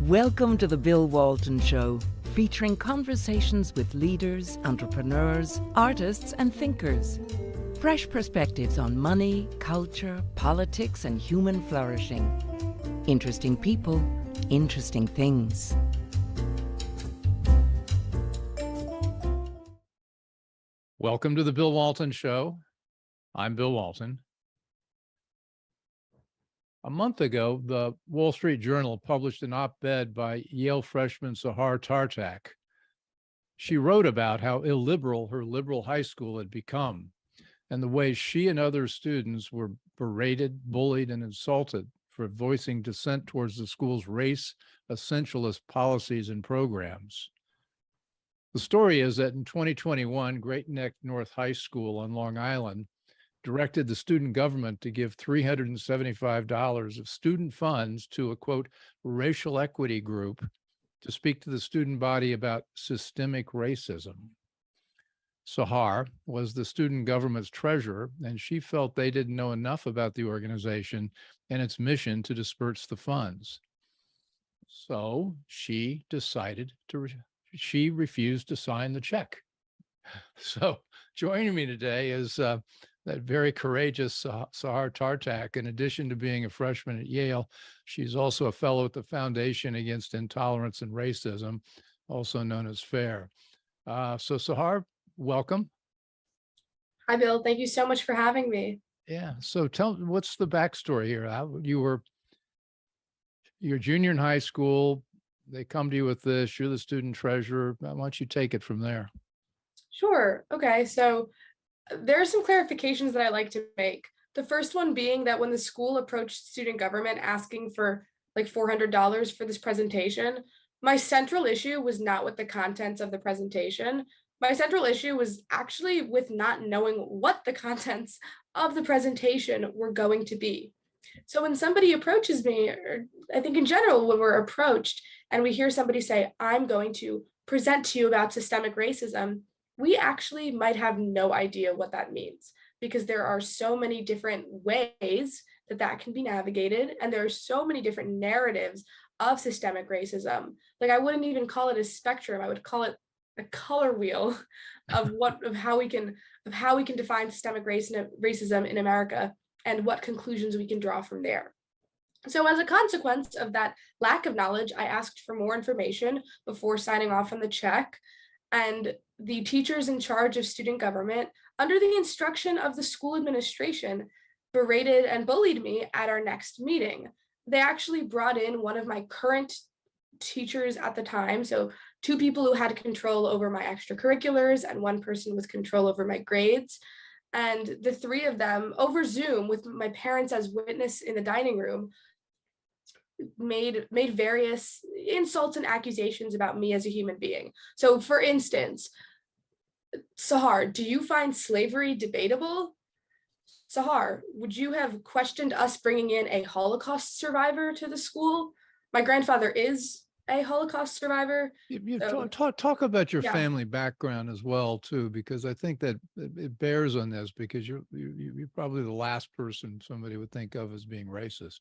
Welcome to the Bill Walton Show, featuring conversations with leaders, entrepreneurs, artists, and thinkers. Fresh perspectives on money, culture, politics, and human flourishing. Interesting people, interesting things. Welcome to the Bill Walton Show. I'm Bill Walton. A month ago, the Wall Street Journal published an op-ed by Yale freshman Sahar Tartak. She wrote about how illiberal her liberal high school had become and the way she and other students were berated, bullied, and insulted for voicing dissent towards the school's race essentialist policies and programs. The story is that in 2021, Great Neck North High School on Long Island directed the student government to give $375 of student funds to a, quote, racial equity group to speak to the student body about systemic racism. Sahar was the student government's treasurer, and she felt they didn't know enough about the organization and its mission to disperse the funds. So she refused to sign the check. So joining me today is that very courageous Sahar Tartak. In addition to being a freshman at Yale, she's also a fellow at the Foundation Against Intolerance and Racism, also known as FAIR. So Sahar, welcome. Hi, Bill. Thank you so much for having me. Yeah. So tell me, what's the backstory here? You're junior in high school. They come to you with this. You're the student treasurer. Why don't you take it from there? Sure. Okay. So there are some clarifications that I like to make. The first one being that when the school approached student government asking for like $400 for this presentation, my central issue was not with the contents of the presentation. My central issue was actually with not knowing what the contents of the presentation were going to be. So when somebody approaches me, or I think in general, when we're approached and we hear somebody say, I'm going to present to you about systemic racism, we actually might have no idea what that means, because there are so many different ways that that can be navigated. And there are so many different narratives of systemic racism. Like, I wouldn't even call it a spectrum. I would call it a color wheel of how we can define systemic racism in America and what conclusions we can draw from there. So as a consequence of that lack of knowledge, I asked for more information before signing off on the check. And the teachers in charge of student government, under the instruction of the school administration, berated and bullied me at our next meeting. They actually brought in one of my current teachers at the time, so two people who had control over my extracurriculars and one person with control over my grades. And the three of them, over Zoom with my parents as witness in the dining room, made various insults and accusations about me as a human being. So for instance, Sahar, do you find slavery debatable? Sahar, would you have questioned us bringing in a Holocaust survivor to the school? My grandfather is a Holocaust survivor. Talk about your family background as well too, because I think that it bears on this, because you're probably the last person somebody would think of as being racist.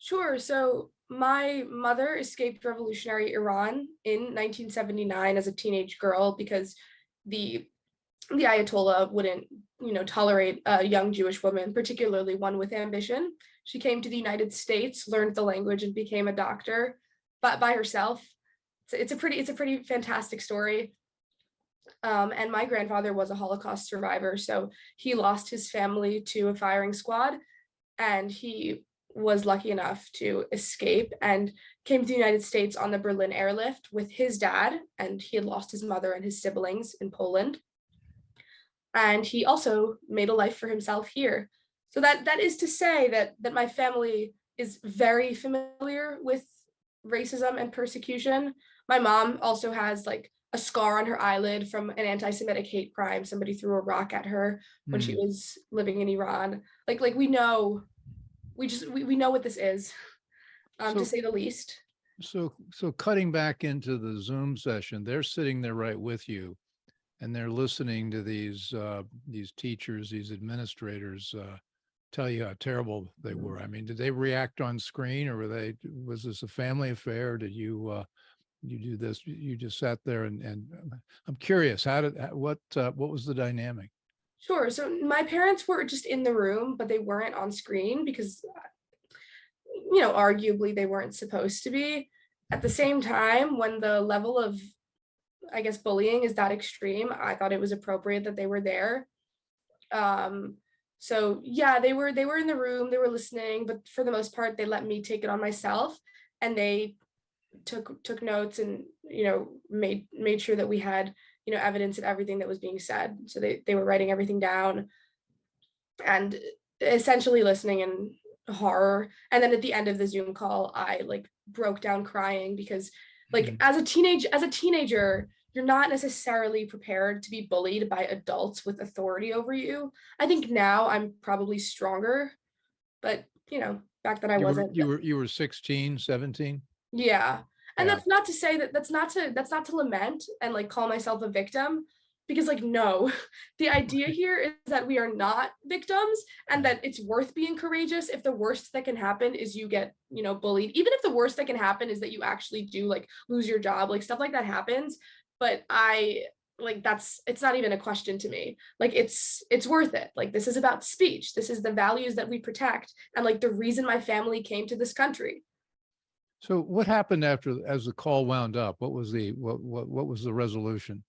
Sure. So my mother escaped revolutionary Iran in 1979 as a teenage girl because the Ayatollah wouldn't, tolerate a young Jewish woman, particularly one with ambition. She came to the United States, learned the language, and became a doctor, but by herself. It's a pretty fantastic story. And my grandfather was a Holocaust survivor, so he lost his family to a firing squad, and he was lucky enough to escape and came to the United States on the Berlin airlift with his dad, and he had lost his mother and his siblings in Poland. And he also made a life for himself here. So that is to say that my family is very familiar with racism and persecution. My mom also has like a scar on her eyelid from an anti-Semitic hate crime. Somebody threw a rock at her when she was living in Iran. Like we know what this is, to say the least. So cutting back into the Zoom session, they're sitting there right with you, and they're listening to these teachers, these administrators tell you how terrible they were? I mean, did they react on screen, or was this a family affair? Did you do this? You just sat there and I'm curious, what was the dynamic? Sure. So my parents were just in the room, but they weren't on screen because, arguably they weren't supposed to be. At the same time, when the level of, I guess, bullying is that extreme, I thought it was appropriate that they were there. So yeah, they were in the room, they were listening, but for the most part, they let me take it on myself, and they took notes and made sure that we had evidence of everything that was being said. So they were writing everything down and essentially listening in horror. And then at the end of the Zoom call, I like broke down crying because like as a teenager, you're not necessarily prepared to be bullied by adults with authority over you. I think now I'm probably stronger, but back then I wasn't. You were 16, 17? Yeah. And Yeah. that's not to say that's not to lament and like call myself a victim, because like no, the idea here is that we are not victims and that it's worth being courageous if the worst that can happen is you get, bullied. Even if the worst that can happen is that you actually do like lose your job, like stuff like that happens. But it's not even a question to me. Like it's worth it. Like this is about speech. This is the values that we protect and like the reason my family came to this country. So what happened as the call wound up? What was the resolution?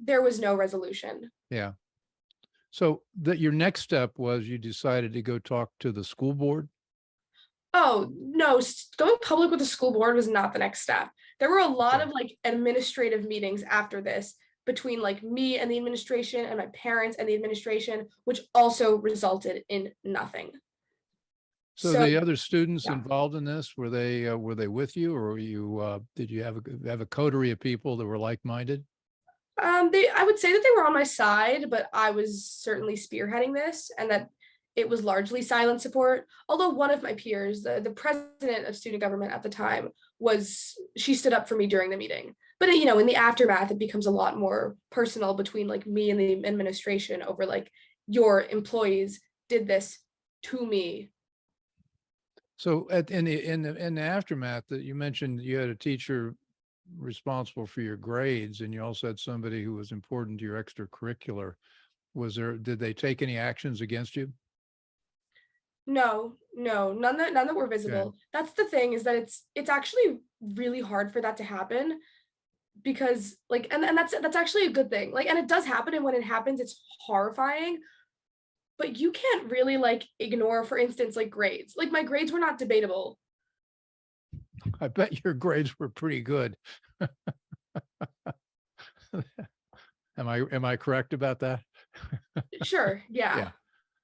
There was no resolution. Yeah. So your next step was you decided to go talk to the school board? Oh, no, going public with the school board was not the next step. There were a lot Okay. of like administrative meetings after this between like me and the administration and my parents and the administration, which also resulted in nothing. So So the other students yeah. involved in this, were they with you, or did you have a coterie of people that were like-minded? I would say that they were on my side, but I was certainly spearheading this, and that it was largely silent support. Although one of my peers, the president of student government at the time, she stood up for me during the meeting. But in the aftermath, it becomes a lot more personal between like me and the administration over like your employees did this to me. So in the aftermath, that you mentioned, you had a teacher responsible for your grades, and you also had somebody who was important to your extracurricular. Did they take any actions against you? No, none that were visible. Okay. That's the thing, is that it's actually really hard for that to happen, because like and that's actually a good thing. Like, and it does happen, and when it happens, it's horrifying. But you can't really like ignore, for instance, like grades. Like my grades were not debatable. I bet your grades were pretty good. Am I correct about that? Sure, yeah. Yeah.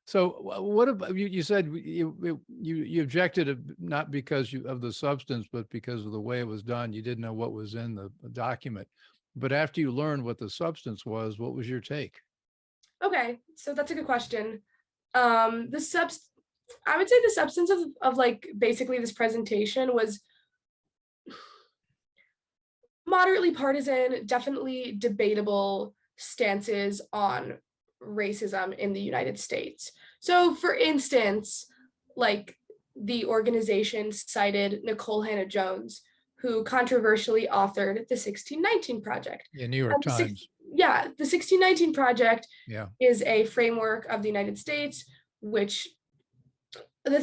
So what about you said you objected, not because of the substance, but because of the way it was done. You didn't know what was in the document. But after you learned what the substance was, what was your take? Okay, so that's a good question. I would say the substance of like basically this presentation was moderately partisan, definitely debatable stances on racism in the United States. So for instance, like the organization cited Nicole Hannah-Jones, who controversially authored the 1619 Project. Yeah, New York Times. The 1619 Project Yeah. is a framework of the United States, which the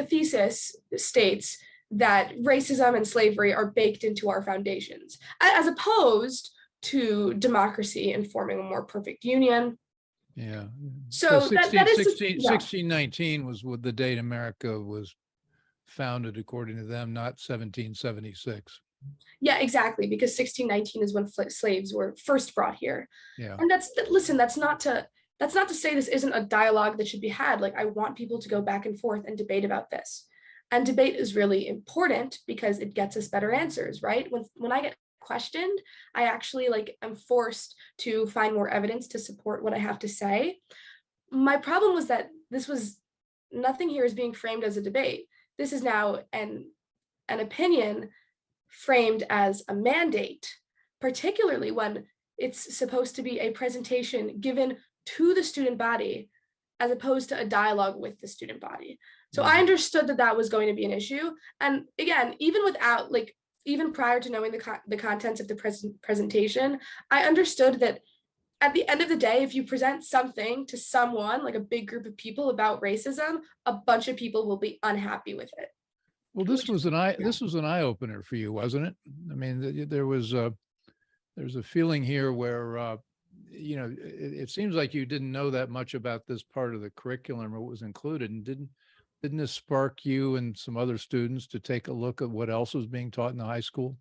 thesis states that racism and slavery are baked into our foundations, as opposed to democracy and forming a more perfect union. Yeah. So that is 1619 was the date America was founded, according to them, not 1776. Yeah, exactly, because 1619 is when slaves were first brought here. Yeah. And that's not to say this isn't a dialogue that should be had. Like, I want people to go back and forth and debate about this. And debate is really important because it gets us better answers, right? When I get questioned, I actually am forced to find more evidence to support what I have to say. My problem was that nothing here is being framed as a debate. This is now an opinion framed as a mandate, particularly when it's supposed to be a presentation given to the student body as opposed to a dialogue with the student body. So I understood that that was going to be an issue. And again, even without like, even prior to knowing the contents of the presentation, I understood that at the end of the day, if you present something to someone, like a big group of people about racism, a bunch of people will be unhappy with it. Well, this was an eye opener for you, wasn't it? I mean, there's a feeling here where it seems like you didn't know that much about this part of the curriculum or what was included, and didn't this spark you and some other students to take a look at what else was being taught in the high school?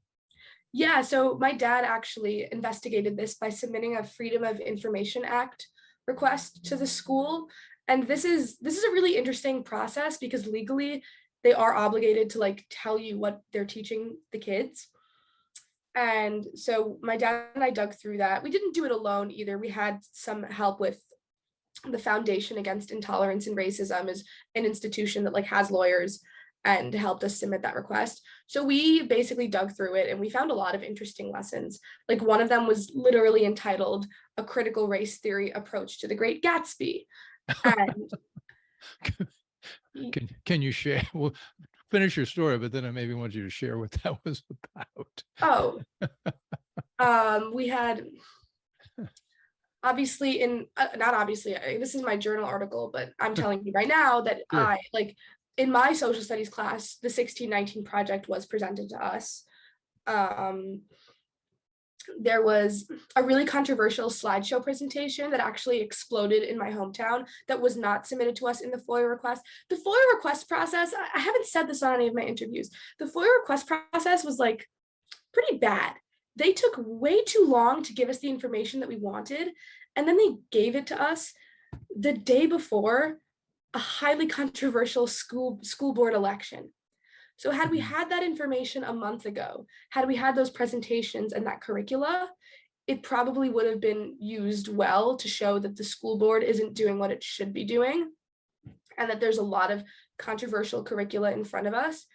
Yeah, so my dad actually investigated this by submitting a Freedom of Information Act request to the school. And this is a really interesting process because legally they are obligated to like tell you what they're teaching the kids. And so my dad and I dug through that. We didn't do it alone either. We had some help with the Foundation Against Intolerance and Racism, is an institution that like has lawyers and helped us submit that request. So we basically dug through it and we found a lot of interesting lessons. Like one of them was literally entitled A Critical Race Theory Approach to the Great Gatsby. And can you share? Well, finish your story, but then I maybe want you to share what that was about. We had obviously not obviously, this is my journal article, but I'm telling you right now that Sure. I like in my social studies class, the 1619 project was presented to us. There was a really controversial slideshow presentation that actually exploded in my hometown that was not submitted to us in the FOIA request. The FOIA request process, I haven't said this on any of my interviews, the FOIA request process was like pretty bad. They took way too long to give us the information that we wanted, and then they gave it to us the day before a highly controversial school board election. So had we had that information a month ago, had we had those presentations and that curricula, it probably would have been used well to show that the school board isn't doing what it should be doing and that there's a lot of controversial curricula in front of us.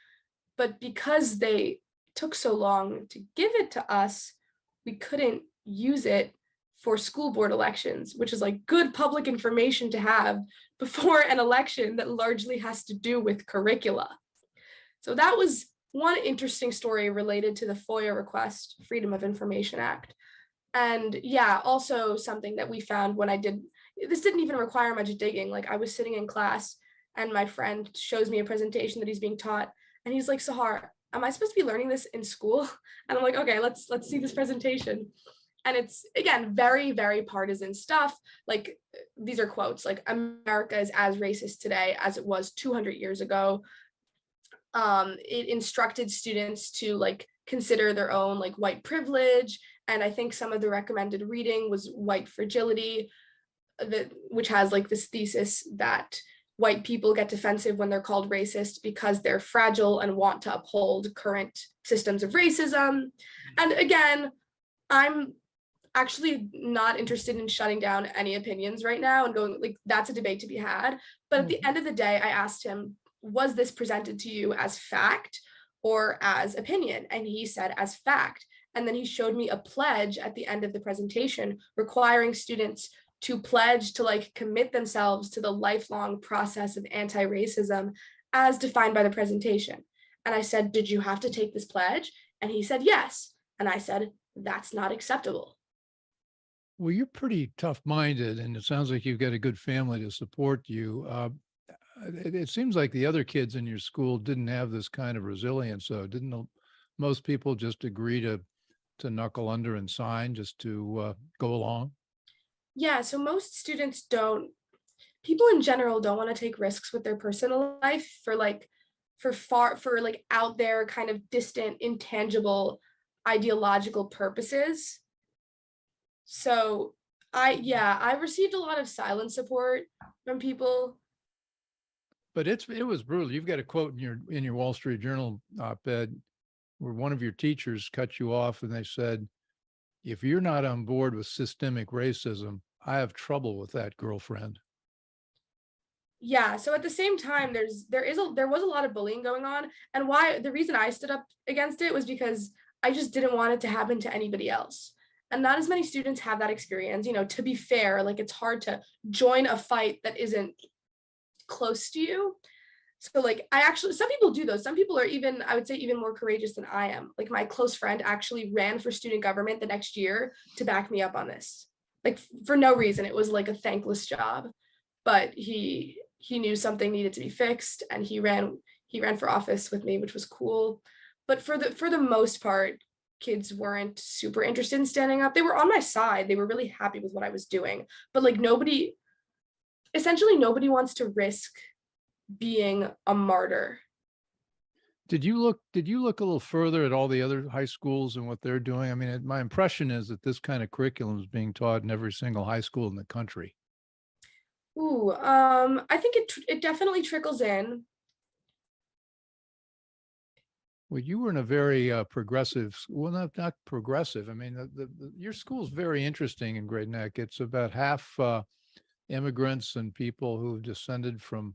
But because they took so long to give it to us, we couldn't use it for school board elections, which is like good public information to have before an election that largely has to do with curricula. So that was one interesting story related to the FOIA request, Freedom of Information Act. And yeah, also something that we found when this didn't even require much digging. Like I was sitting in class and my friend shows me a presentation that he's being taught. And he's like, Sahar, am I supposed to be learning this in school? And I'm like, okay, let's see this presentation. And it's, again, very, very partisan stuff. Like these are quotes, like America is as racist today as it was 200 years ago. It instructed students to like consider their own like white privilege. And I think some of the recommended reading was White Fragility, which has like this thesis that white people get defensive when they're called racist because they're fragile and want to uphold current systems of racism. And again, I'm actually not interested in shutting down any opinions right now and going like, that's a debate to be had. But at the end of the day, I asked him, was this presented to you as fact or as opinion? And he said as fact. And then he showed me a pledge at the end of the presentation requiring students to pledge to like commit themselves to the lifelong process of anti-racism as defined by the presentation. And I said, did you have to take this pledge? And he said, yes. And I said, that's not acceptable. Well, you're pretty tough-minded, and it sounds like you've got a good family to support you. It seems like the other kids in your school didn't have this kind of resilience. So didn't most people just agree to knuckle under and sign just to go along? Yeah, so most students don't, people in general don't want to take risks with their personal life for out there kind of distant, intangible, ideological purposes. So I received a lot of silent support from people. But it was brutal. You've got a quote in your Wall Street Journal op-ed where one of your teachers cut you off and they said, if you're not on board with systemic racism, I have trouble with that, girlfriend. Yeah, so at the same time, there was a lot of bullying going on. And the reason I stood up against it was because I just didn't want it to happen to anybody else. And not as many students have that experience. To be fair, like it's hard to join a fight that isn't close to you. So like some people do those. Some people are even, I would say, even more courageous than I am. Like my close friend actually ran for student government the next year to back me up on this. Like for no reason. It was like a thankless job, but he knew something needed to be fixed, and he ran for office with me, which was cool. But for the most part, kids weren't super interested in standing up. They were on my side. They were really happy with what I was doing. But like essentially nobody wants to risk being a martyr. Did you look a little further at all the other high schools and what they're doing? I mean, my impression is that this kind of curriculum is being taught in every single high school in the country. Ooh, I think it definitely trickles in. Well, you were in a very progressive, well, not progressive. I mean, your school's very interesting in Great Neck. It's about half immigrants and people who descended from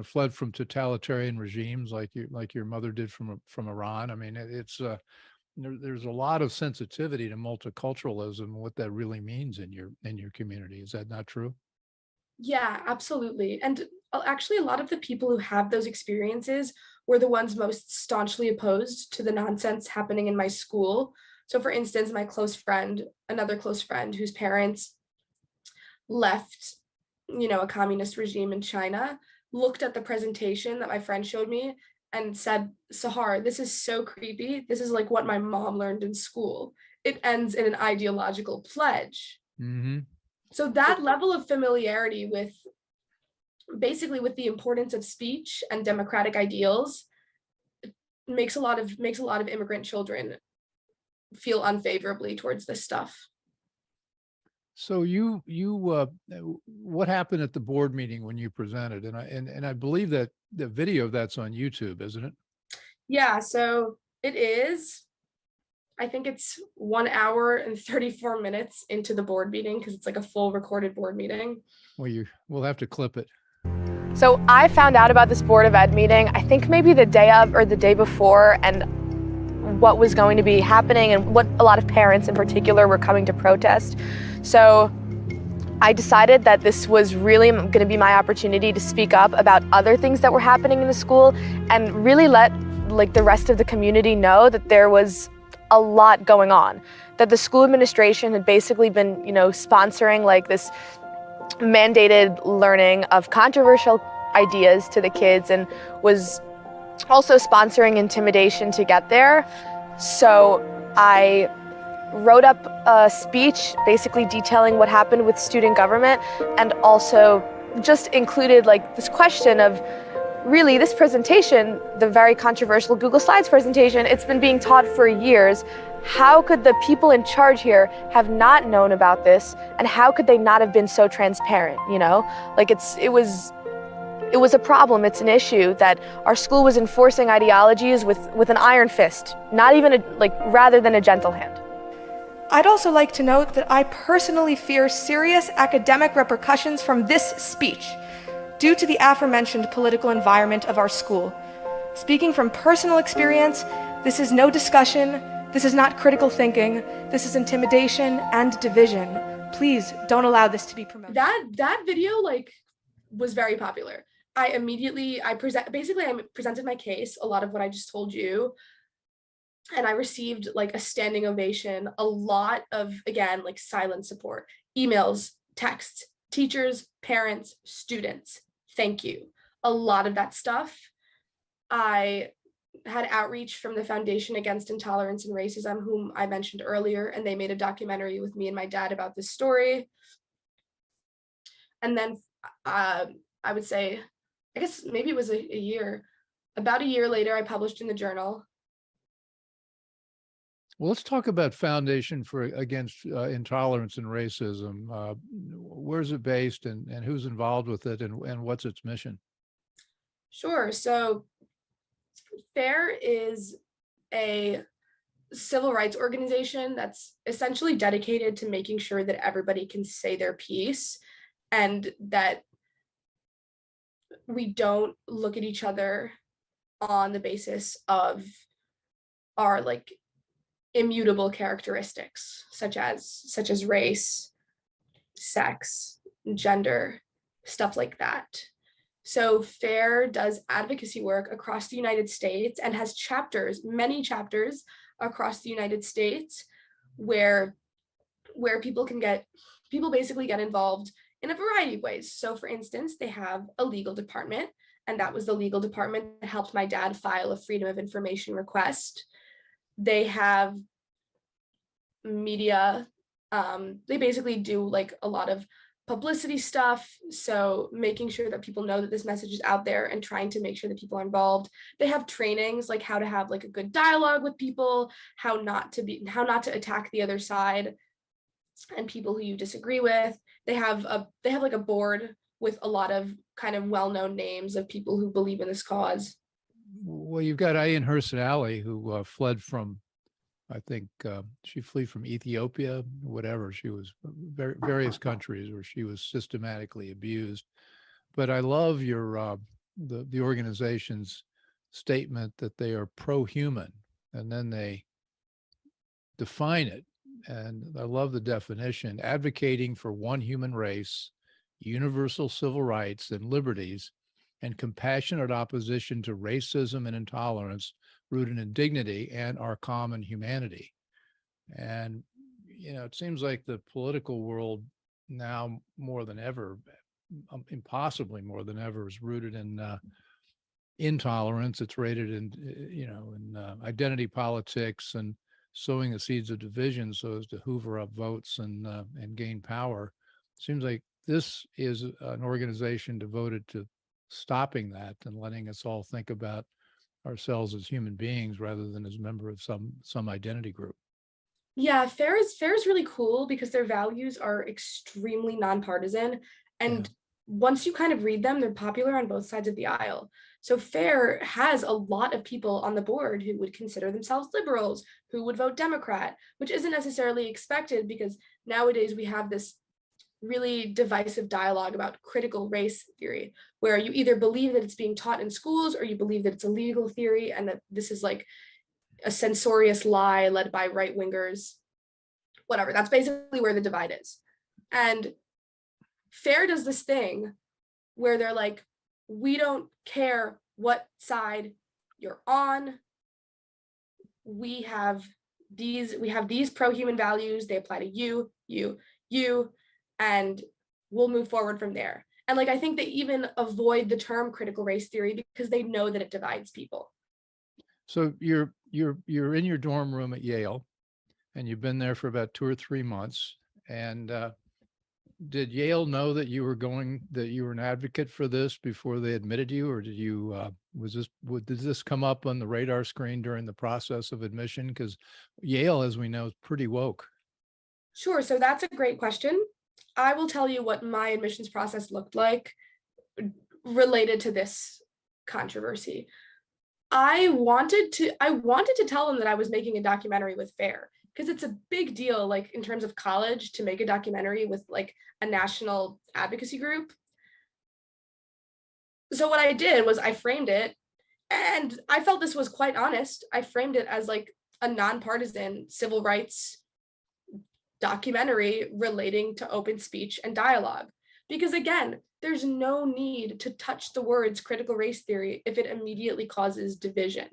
fled from totalitarian regimes like your mother did from Iran. I mean, there's a lot of sensitivity to multiculturalism and what that really means in your community. Is that not true? Yeah, absolutely. And actually, a lot of the people who have those experiences were the ones most staunchly opposed to the nonsense happening in my school. So, for instance, another close friend whose parents left, a communist regime in China, looked at the presentation that my friend showed me and said, Sahar, this is so creepy. This is like what my mom learned in school. It ends in an ideological pledge. Mm-hmm. So that level of familiarity with the importance of speech and democratic ideals makes a lot of immigrant children feel unfavorably towards this stuff. So what happened at the board meeting when you presented? And I believe that the video of that's on YouTube, isn't it? Yeah, so it is. I think it's 1 hour and 34 minutes into the board meeting, because it's like a full recorded board meeting. Well, we'll have to clip it. So I found out about this Board of Ed meeting, I think maybe the day of or the day before, and what was going to be happening and what a lot of parents in particular were coming to protest. So I decided that this was really going to be my opportunity to speak up about other things that were happening in the school and really let the rest of the community know that there was a lot going on, that the school administration had basically been, sponsoring this mandated learning of controversial ideas to the kids and was also sponsoring intimidation to get there. So I wrote up a speech basically detailing what happened with student government, and also just included this question of, really, this presentation, the very controversial Google Slides presentation, it's been being taught for years. How could the people in charge here have not known about this, and how could they not have been so transparent, It was a problem, it's an issue that our school was enforcing ideologies with an iron fist, not even rather than a gentle hand. I'd also like to note that I personally fear serious academic repercussions from this speech due to the aforementioned political environment of our school. Speaking from personal experience, this is no discussion, this is not critical thinking, this is intimidation and division. Please don't allow this to be promoted. That video was very popular. I presented my case, a lot of what I just told you, and I received a standing ovation, a lot of, again, silent support, emails, texts, teachers, parents, students. Thank you. A lot of that stuff. I had outreach from the Foundation Against Intolerance and Racism, whom I mentioned earlier, and they made a documentary with me and my dad about this story. And then I would say, I guess maybe it was about a year later, I published in the journal. Well, let's talk about Foundation Against Intolerance and Racism. Where's it based, and who's involved with it, and what's its mission? Sure. So FAIR is a civil rights organization that's essentially dedicated to making sure that everybody can say their piece, and that we don't look at each other on the basis of our immutable characteristics such as race, sex, gender, stuff like that. So FAIR does advocacy work across the United States and has chapters, many chapters across the United States where people basically get involved in a variety of ways. So for instance, they have a legal department, and that was the legal department that helped my dad file a Freedom of Information request. They have media. They basically do like a lot of publicity stuff. So making sure that people know that this message is out there and trying to make sure that people are involved. They have trainings like how to have like a good dialogue with people, how not to attack the other side and people who you disagree with. They have like a board with a lot of kind of well-known names of people who believe in this cause. Well, you've got Ayan Hirst Ali, who fled from, I think she fled from Ethiopia, whatever. She was various countries where she was systematically abused. But I love your the organization's statement that they are pro-human, and then they define it. And I love the definition: advocating for one human race, universal civil rights and liberties, and compassionate opposition to racism and intolerance rooted in dignity and our common humanity. And, you know, it seems like the political world now more than ever, impossibly more than ever, is rooted in intolerance. It's rooted in, in identity politics and sowing the seeds of division so as to hoover up votes and gain power. Seems like this is an organization devoted to stopping that and letting us all think about ourselves as human beings rather than as a member of some identity group. Yeah, FAIR is really cool because their values are extremely nonpartisan, and once you kind of read them, they're popular on both sides of the aisle. So FAIR has a lot of people on the board who would consider themselves liberals, who would vote Democrat, which isn't necessarily expected because nowadays we have this really divisive dialogue about critical race theory, where you either believe that it's being taught in schools or you believe that it's a legal theory and that this is like a censorious lie led by right-wingers, whatever. That's basically where the divide is. And FAIR does this thing where they're like, we don't care what side you're on. We have these pro-human values. They apply to you, and we'll move forward from there. And like, I think they even avoid the term critical race theory because they know that it divides people. So you're in your dorm room at Yale, and you've been there for about 2 or 3 months. And did Yale know that you were an advocate for this before they admitted you, or did you did this come up on the radar screen during the process of admission? Because Yale, as we know, is pretty woke. Sure. So that's a great question. I will tell you what my admissions process looked like related to this controversy. I wanted to tell them that I was making a documentary with FAIR because it's a big deal, like in terms of college, to make a documentary with like a national advocacy group. So what I did was I framed it, and I felt this was quite honest. I framed it as like a nonpartisan civil rights documentary relating to open speech and dialogue. Because again, there's no need to touch the words critical race theory if it immediately causes division.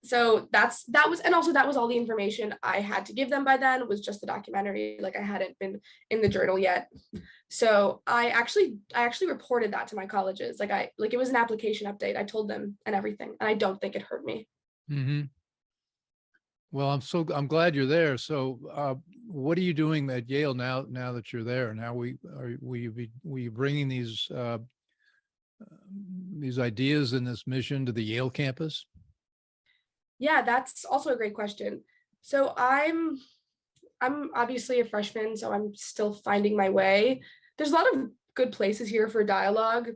So that was all the information I had to give them by then, was just the documentary. Like, I hadn't been in the journal yet. So I actually reported that to my colleges. It was an application update. I told them and everything, and I don't think it hurt me. Mm-hmm. Well, I'm glad you're there. So, what are you doing at Yale now that you're there? And how will you be bringing these ideas and this mission to the Yale campus? Yeah, that's also a great question. So I'm obviously a freshman, so I'm still finding my way. There's a lot of good places here for dialogue.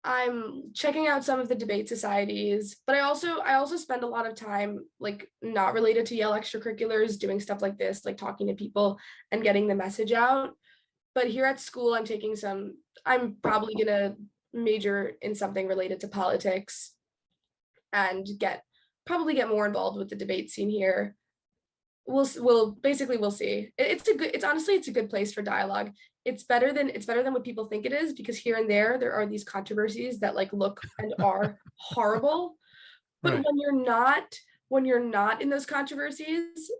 I'm checking out some of the debate societies, but I also spend a lot of time like not related to Yale extracurriculars doing stuff like this, like talking to people and getting the message out. But here at school, I'm probably gonna major in something related to politics and get probably get more involved with the debate scene here. We'll see. It's honestly, it's a good place for dialogue. It's better than what people think it is, because here and there are these controversies that like look and are horrible. But Right. when you're not in those controversies,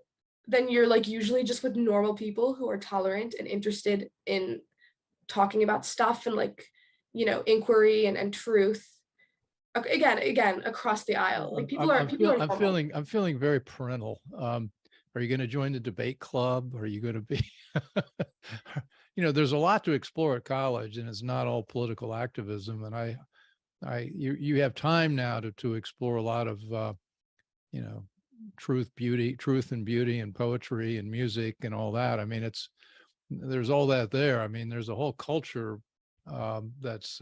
then you're like usually just with normal people who are tolerant and interested in talking about stuff and like, inquiry and truth. Again, across the aisle. Like people are normal. I'm feeling very parental. Are you going to join the debate club? Are you going to be, there's a lot to explore at college, and it's not all political activism. And you have time now to explore a lot of, truth and beauty and poetry and music and all that. I mean, there's all that there. I mean, there's a whole culture that's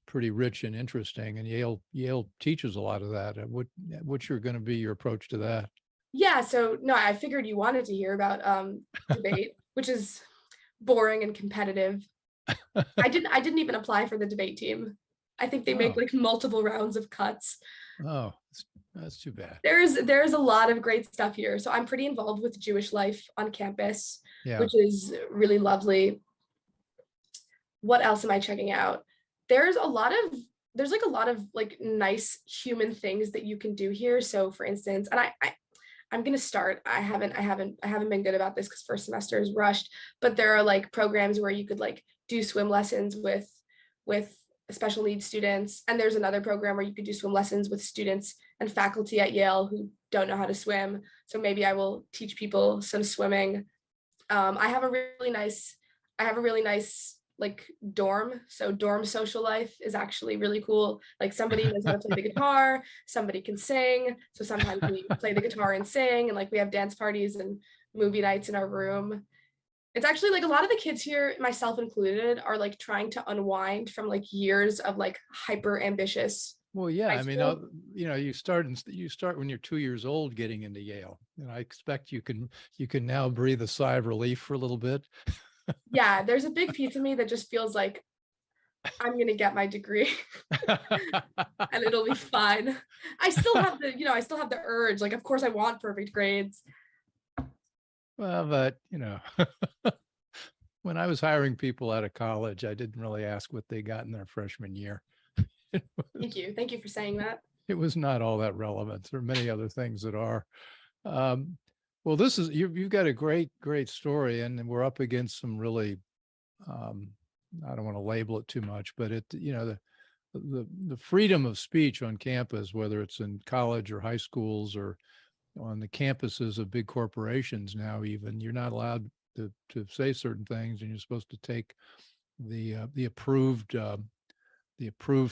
pretty rich and interesting, and Yale teaches a lot of that. What's going to be your approach to that? Yeah, so no, I figured you wanted to hear about debate, which is boring and competitive. I didn't even apply for the debate team. I think they make like multiple rounds of cuts. Oh, that's too bad. There's a lot of great stuff here. So I'm pretty involved with Jewish life on campus, which is really lovely. What else am I checking out? There's a lot of like nice human things that you can do here. So for instance, and I'm gonna start. I haven't been good about this because first semester is rushed, but there are like programs where you could like do swim lessons with special needs students, and there's another program where you could do swim lessons with students and faculty at Yale who don't know how to swim. So maybe I will teach people some swimming. I have a really nice like dorm. So dorm social life is actually really cool. Like somebody knows how to play the guitar, somebody can sing. So sometimes we play the guitar and sing, and like we have dance parties and movie nights in our room. It's actually like a lot of the kids here, myself included, are like trying to unwind from like years of like hyper ambitious. Well, yeah, I mean, you start when you're 2 years old getting into Yale, and I expect you can now breathe a sigh of relief for a little bit. Yeah, there's a big piece of me that just feels like I'm gonna get my degree and it'll be fine. I still have the urge. Like, of course I want perfect grades. Well, but when I was hiring people out of college, I didn't really ask what they got in their freshman year. Thank you for saying that. It was not all that relevant. There are many other things that are. Well, you've got a great story, and we're up against some really, I don't want to label it too much, but the freedom of speech on campus, whether it's in college or high schools or on the campuses of big corporations now, even you're not allowed to say certain things, and you're supposed to take the approved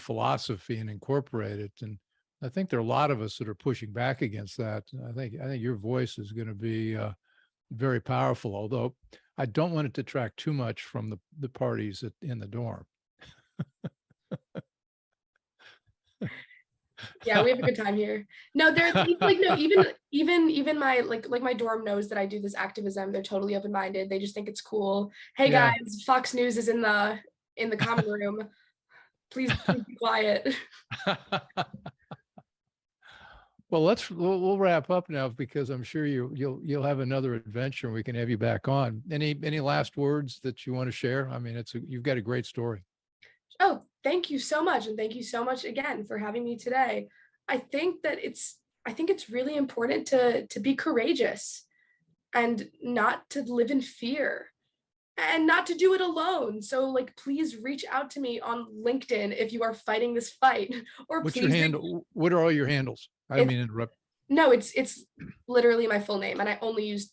philosophy and incorporate it. And I think there are a lot of us that are pushing back against that. I think your voice is going to be very powerful, although I don't want it to detract too much from the parties in the dorm. Yeah, we have a good time here. No, there's like no, even my like my dorm knows that I do this activism. They're totally open-minded. They just think it's cool. Hey guys, Fox News is in the common room. Please be quiet. Well, we'll wrap up now, because I'm sure you'll have another adventure, and we can have you back on. Any last words that you want to share? I mean, you've got a great story. Oh, thank you so much, and thank you so much again for having me today. I think it's really important to be courageous and not to live in fear and not to do it alone. So like, please reach out to me on LinkedIn if you are fighting this fight, or What's please. your handle? What are all your handles? I don't mean to interrupt. No, it's literally my full name, and I only use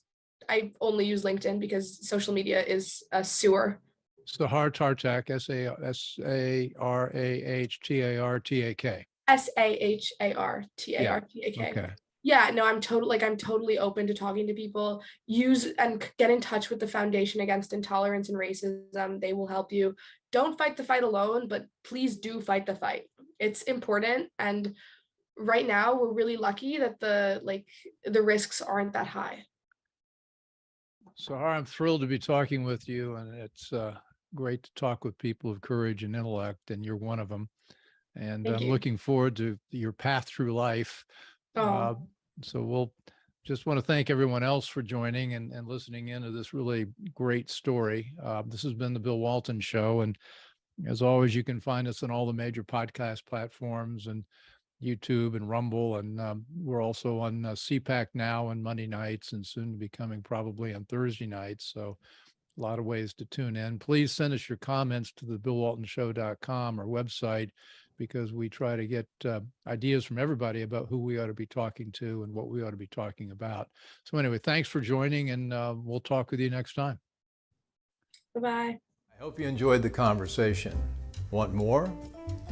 LinkedIn because social media is a sewer. Sahar Tartak, SARAHTARTAK. SAHARTARTAK. Okay. Yeah, no, I'm totally open to talking to people. Use and get in touch with the Foundation Against Intolerance and Racism. They will help you. Don't fight the fight alone, but please do fight the fight. It's important, and right now we're really lucky that the risks aren't that high. Sahar, I'm thrilled to be talking with you, and it's great to talk with people of courage and intellect, and you're one of them. And I'm looking forward to your path through life. Oh, So we'll just want to thank everyone else for joining and listening into this really great story. This has been the Bill Walton Show. And as always, you can find us on all the major podcast platforms and YouTube and Rumble. And we're also on CPAC now on Monday nights and soon to be coming probably on Thursday nights. So a lot of ways to tune in. Please send us your comments to the BillWaltonShow.com or website, because we try to get ideas from everybody about who we ought to be talking to and what we ought to be talking about. So anyway, thanks for joining, and we'll talk with you next time. bye-bye. I hope you enjoyed the conversation. Want more?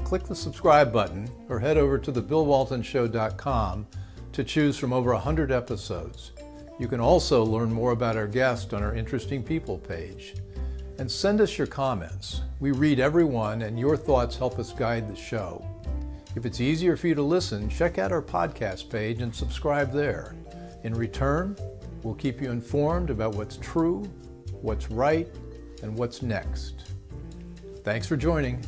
Click the subscribe button or head over to the BillWaltonShow.com to choose from over 100 episodes. You can also learn more about our guest on our Interesting People page. And send us your comments. We read every one, and your thoughts help us guide the show. If it's easier for you to listen, check out our podcast page and subscribe there. In return, we'll keep you informed about what's true, what's right, and what's next. Thanks for joining.